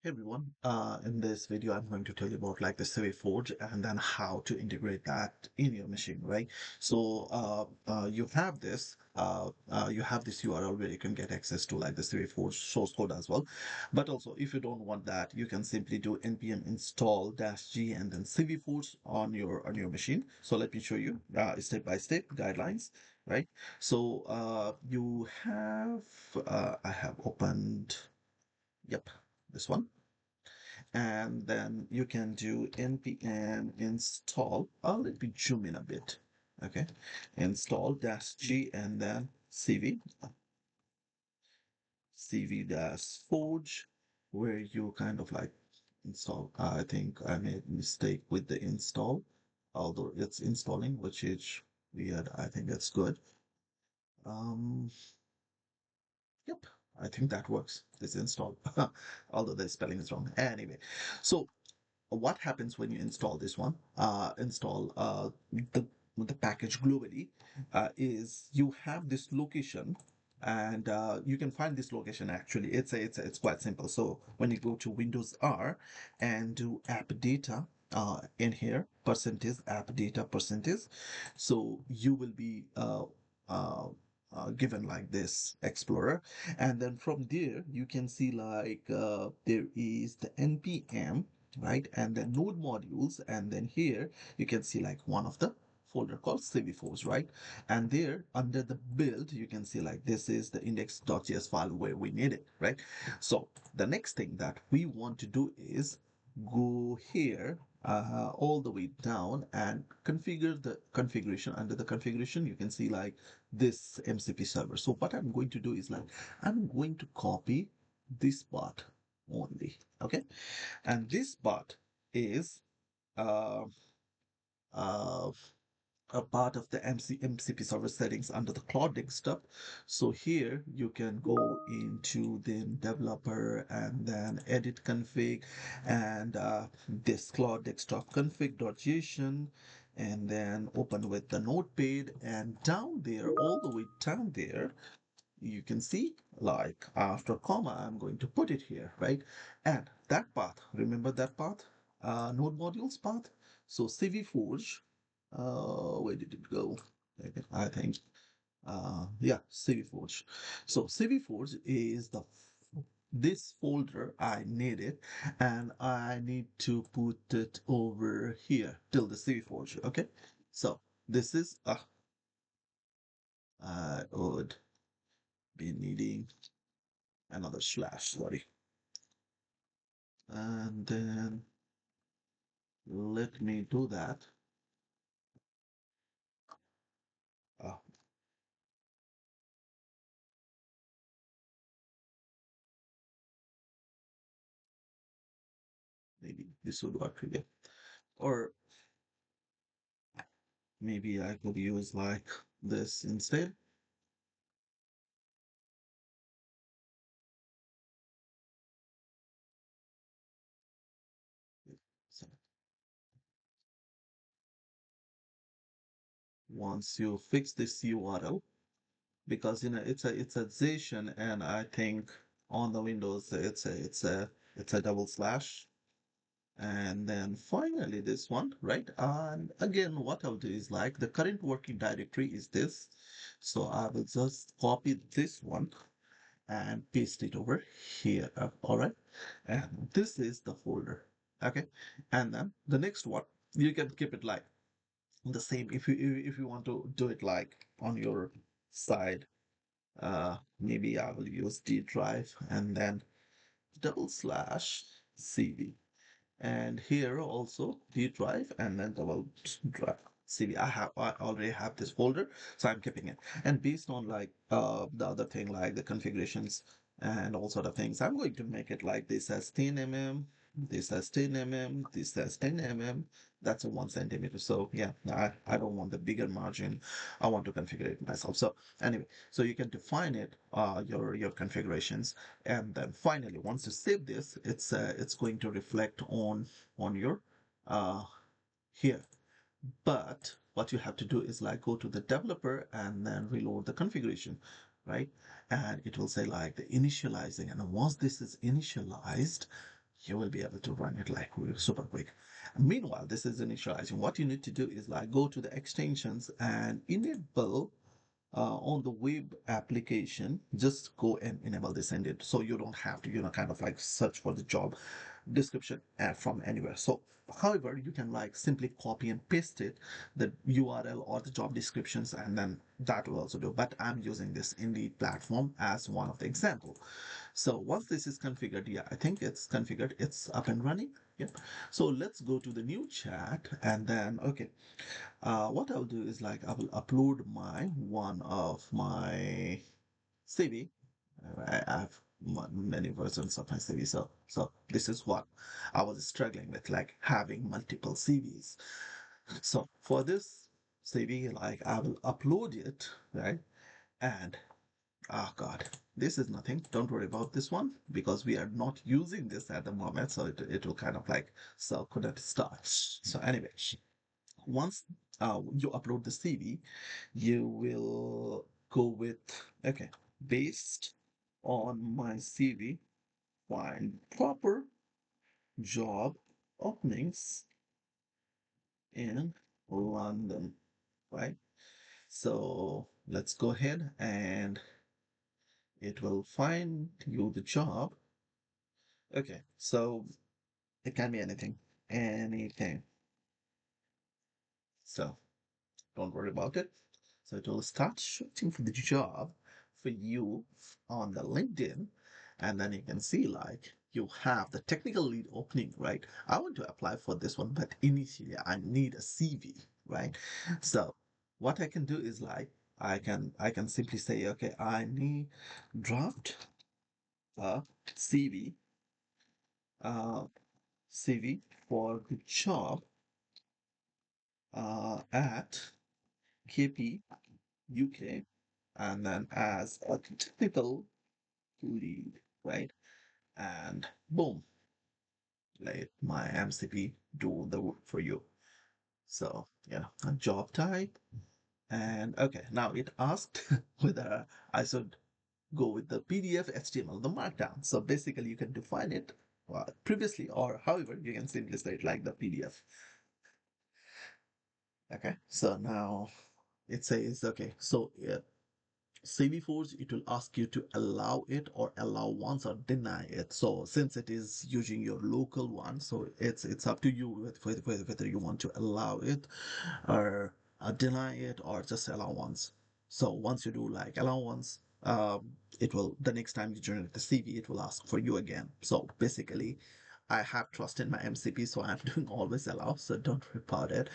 Hey everyone, in this video I'm going to tell you about like the Forge and then how to integrate that in your machine, right? So you have this URL where you can get access to like the Forge source code as well. But also if you don't want that, you can simply do npm install -g and then Forge on your machine. So let me show you step by step guidelines, right? So you have I have opened, yep, this one, and then you can do npm install. Let me zoom in a bit. Okay, install -g and then cv dash forge, where you kind of like install. I think I made mistake with the install, although it's installing, which is weird. I think that's good. um yep, I think that works, this install. Although the spelling is wrong anyway. So what happens when you install this one, install the the package globally, is you have this location, and you can find this location. Actually, it's quite simple. So when you go to Windows R and do app data, in here percentage app data percentage, so you will be uh, given like this explorer, and then from there you can see like there is the npm, right, and then node modules, and then here you can see like one of the folder called cv4s, right, and there under the build you can see like this is the index.js file where we need it, right? So the next thing that we want to do is go here, all the way down, and configure the configuration. Under the configuration you can see like this mcp server. So what I'm going to do is like I'm going to copy this part only, okay, and this part is uh, uh, a part of the MCP server settings under the Claude Desktop. So here you can go into the developer and then edit config, and this Claude Desktop config.json, and then open with the notepad, and down there, all the way down there, you can see like after comma I'm going to put it here, right? And that path, remember that path, node modules path. So cvforge, where did it go? I think yeah, cvforge. So cvforge is the this folder I need it, and I need to put it over here till the cvforge. Okay, so this is I would be needing another slash, sorry, and then let me do that. uh, Maybe this would work again, or maybe I could use like this instead. So once you fix this URL, because it's a Zation, and I think on the Windows it's a double slash, and then finally this one, right? And again, what I'll do is like the current working directory is this, so I will just copy this one and paste it over here. All right, and this is the folder. Okay, and then the next one, you can keep it like the same. If you want to do it like on your side, maybe I will use D drive and then double slash cv, and here also D drive and then double drive cv. I already have this folder, so I'm keeping it. And based on like the other thing, like the configurations and all sort of things, I'm going to make it like this as 10 mm, this as 10 mm, this as 10 mm. That's a 1 centimeter. So yeah, I don't want the bigger margin. I want to configure it myself. So anyway, so you can define it, your configurations, and then finally once you save this, it's going to reflect on your uh here. But what you have to do is like go to the developer and then reload the configuration, right? And it will say like the initializing, and once this is initialized, you will be able to run it like super quick. Meanwhile, this is initializing. What you need to do is like go to the extensions and enable on the web application, just go and enable this and it so you don't have to, kind of like search for the job description from anywhere. So however, you can like simply copy and paste it, the URL or the job descriptions, and then that will also do. But I'm using this Indeed platform as one of the example. So once this is configured, yeah, I think it's configured, it's up and running. Yep. So let's go to the new chat and then, okay, what I'll do is like I will upload my one of my CV. I have many versions of my CV, so this is what I was struggling with, like having multiple CVs. So for this CV, like I will upload it, right? And oh God, this is nothing. Don't worry about this one because we are not using this at the moment, so it will kind of like so couldn't start. So anyway, once you upload the CV, you will go with, okay, based on my CV, find proper job openings in London, right? So let's go ahead and it will find you the job. Okay, so it can be anything, anything. So don't worry about it. So it will start shooting for the job for you on the LinkedIn. And then you can see like you have the technical lead opening, right? I want to apply for this one, but initially I need a CV, right? So what I can do is like I can simply say, okay, I need draft a CV, uh, CV for the job at KP UK, and then as a technical lead, right? And boom, let my MCP do the work for you. So yeah, a job type. And okay, now it asked whether I should go with the PDF, HTML, the markdown. So basically you can define it previously, or however, you can simply say it like the PDF. Okay, so now it says, okay, so CV force, it will ask you to allow it or allow once or deny it. So since it is using your local one, so it's up to you whether you want to allow it or deny it or just allow once. So once you do like allow once, it will, the next time you generate the CV, it will ask for you again. So basically, I have trust in my MCP, so I'm doing always allow. So don't worry about it.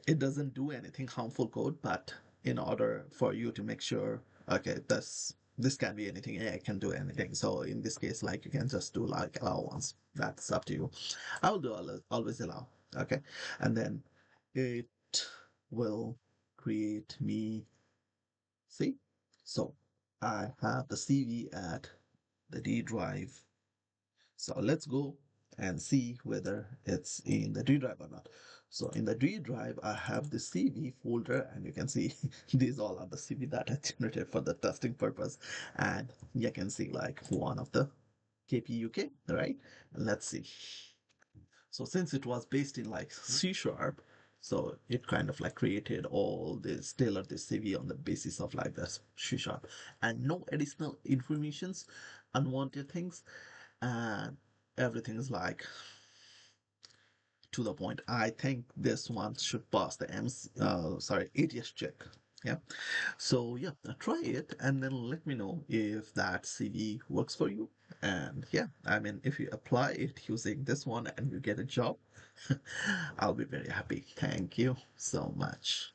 It doesn't do anything harmful code, but in order for you to make sure, okay, this can be anything, AI can do anything. So in this case, like you can just do like allow once. That's up to you. I will do always allow. Okay, and then it will create me. See, so I have the CV at the D drive. So let's go and see whether it's in the D drive or not. So in the D drive, I have the CV folder, and you can see these all are the CV that I generated for the testing purpose. And you can see like one of the KPUK, right? Let's see. So since it was based in like C sharp, so it kind of like created all this, tailored this CV on the basis of like this C sharp, and no additional informations, unwanted things, and everything is like to the point. I think this one should pass the ATS check. Yeah. So yeah, try it and then let me know if that CV works for you. And yeah, I mean, if you apply it using this one and you get a job, I'll be very happy. Thank you so much.